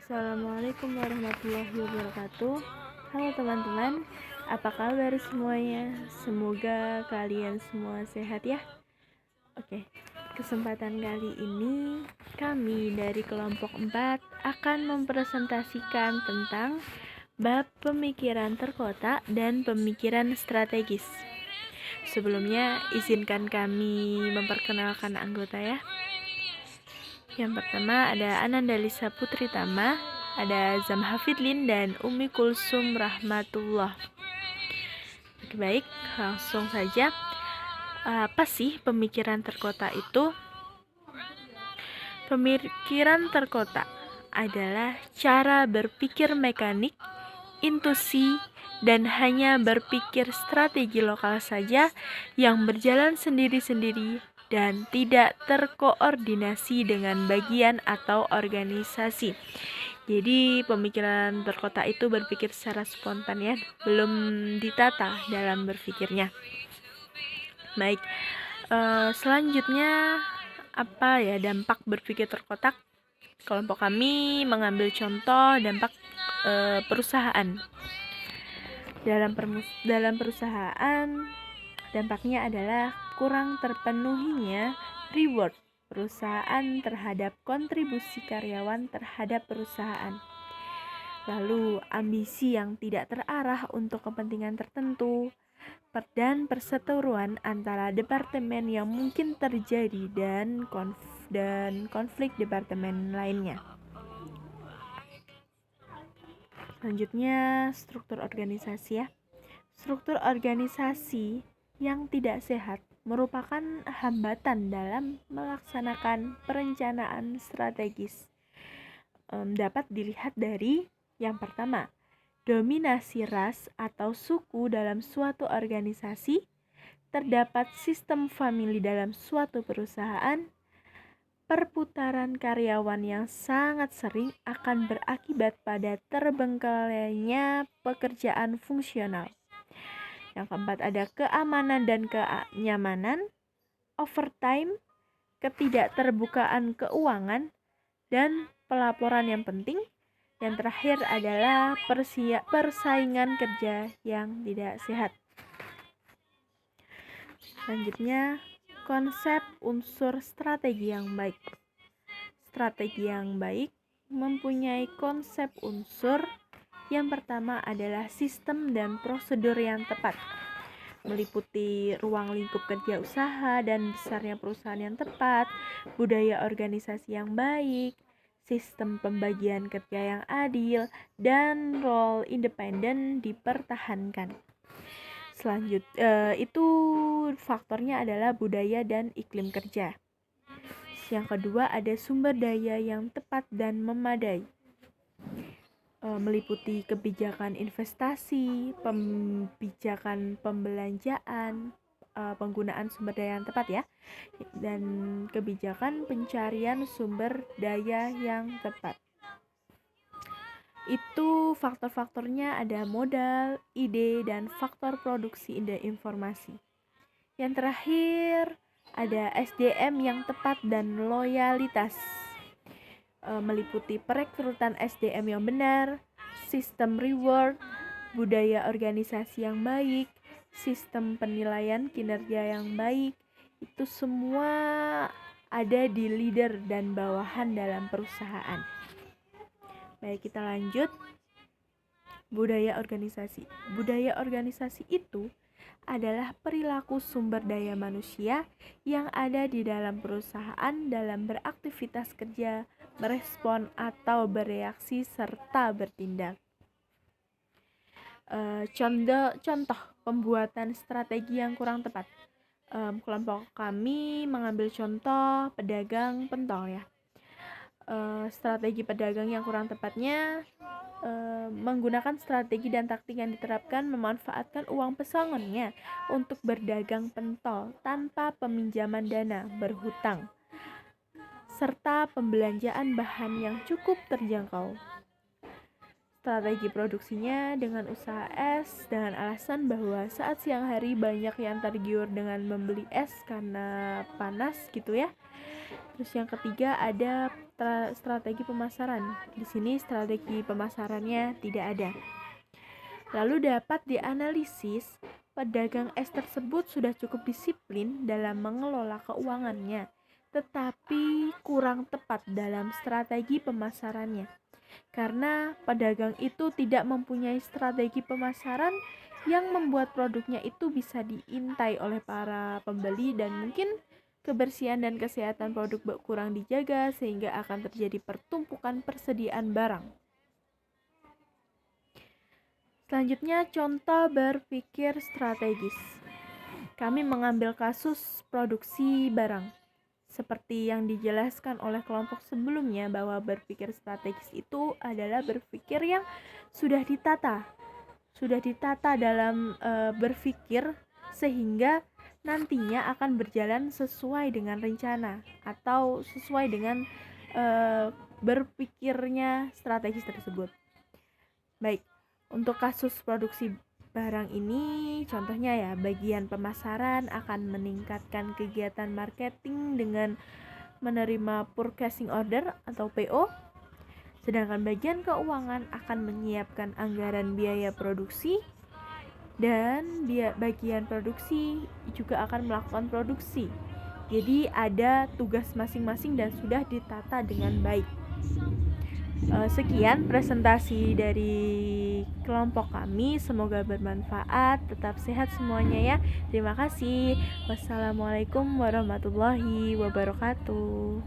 Assalamualaikum warahmatullahi wabarakatuh. Halo teman-teman, apa kabar semuanya? Semoga kalian semua sehat ya. Oke, kesempatan kali ini kami dari kelompok 4 akan mempresentasikan tentang bab pemikiran terkotak dan pemikiran strategis. Sebelumnya, izinkan kami memperkenalkan anggota ya. Yang pertama ada Ananda Lisa Putri Tama, ada Zamhafidlin dan Umi Kulsum Rahmatullah. Oke, baik, langsung saja. Apa sih pemikiran terkotak itu? Pemikiran terkotak adalah cara berpikir mekanik, intuisi, dan hanya berpikir strategi lokal saja yang berjalan sendiri-sendiri dan tidak terkoordinasi dengan bagian atau organisasi. Jadi pemikiran terkotak itu berpikir secara spontan ya, belum ditata dalam berpikirnya. Baik, selanjutnya apa ya dampak berpikir terkotak? Kelompok kami mengambil contoh dampak perusahaan. Dalam perusahaan, dampaknya adalah kurang terpenuhinya reward perusahaan terhadap kontribusi karyawan terhadap perusahaan. Lalu, ambisi yang tidak terarah untuk kepentingan tertentu, dan perseteruan antara departemen yang mungkin terjadi dan konflik departemen lainnya. Selanjutnya, struktur organisasi ya. Struktur organisasi yang tidak sehat merupakan hambatan dalam melaksanakan perencanaan strategis. Dapat dilihat dari yang pertama, dominasi ras atau suku dalam suatu organisasi, terdapat sistem famili dalam suatu perusahaan, perputaran karyawan yang sangat sering akan berakibat pada terbengkalainya pekerjaan fungsional. Yang keempat ada keamanan dan kenyamanan, overtime, ketidakterbukaan keuangan, dan pelaporan yang penting. Yang terakhir adalah persaingan kerja yang tidak sehat. Selanjutnya, konsep unsur strategi yang baik. Strategi yang baik mempunyai konsep unsur. Yang pertama adalah sistem dan prosedur yang tepat, meliputi ruang lingkup kerja usaha dan besarnya perusahaan yang tepat, budaya organisasi yang baik, sistem pembagian kerja yang adil, dan role independen dipertahankan. Itu faktornya adalah budaya dan iklim kerja. Yang kedua ada sumber daya yang tepat dan memadai, meliputi kebijakan investasi, kebijakan pembelanjaan, penggunaan sumber daya yang tepat ya, dan kebijakan pencarian sumber daya yang tepat. Itu faktor-faktornya ada modal, ide, dan faktor produksi informasi. Yang terakhir ada SDM yang tepat dan loyalitas, meliputi perekrutan SDM yang benar, sistem reward, budaya organisasi yang baik, sistem penilaian kinerja yang baik. Itu semua ada di leader dan bawahan dalam perusahaan. Baik, kita lanjut. Budaya organisasi. Budaya organisasi itu adalah perilaku sumber daya manusia yang ada di dalam perusahaan dalam beraktivitas kerja, merespon atau bereaksi serta bertindak. Contoh pembuatan strategi yang kurang tepat. Kelompok kami mengambil contoh pedagang pentol ya. Strategi pedagang yang kurang tepatnya menggunakan strategi dan taktik yang diterapkan memanfaatkan uang pesangonnya untuk berdagang pentol tanpa peminjaman dana berhutang serta pembelanjaan bahan yang cukup terjangkau. strategi produksinya dengan usaha es dengan alasan bahwa saat siang hari banyak yang tergiur dengan membeli es karena panas gitu ya. Terus yang ketiga ada strategi pemasaran. Di sini strategi pemasarannya tidak ada. Lalu dapat dianalisis pedagang es tersebut sudah cukup disiplin dalam mengelola keuangannya, tetapi kurang tepat dalam strategi pemasarannya. Karena pedagang itu tidak mempunyai strategi pemasaran yang membuat produknya itu bisa diintai oleh para pembeli dan mungkin kebersihan dan kesehatan produk kurang dijaga sehingga akan terjadi pertumpukan persediaan barang. Selanjutnya, contoh berpikir strategis. Kami mengambil kasus produksi barang. Seperti yang dijelaskan oleh kelompok sebelumnya bahwa berpikir strategis itu adalah berpikir yang sudah ditata dalam berpikir sehingga nantinya akan berjalan sesuai dengan rencana atau sesuai dengan berpikirnya strategis tersebut. Baik, untuk kasus produksi barang ini contohnya ya, bagian pemasaran akan meningkatkan kegiatan marketing dengan menerima purchasing order atau PO, sedangkan bagian keuangan akan menyiapkan anggaran biaya produksi dan bagian produksi juga akan melakukan produksi. Jadi ada tugas masing-masing dan sudah ditata dengan baik. Sekian presentasi dari kelompok kami, semoga bermanfaat, tetap sehat semuanya ya. Terima kasih. Wassalamualaikum warahmatullahi wabarakatuh.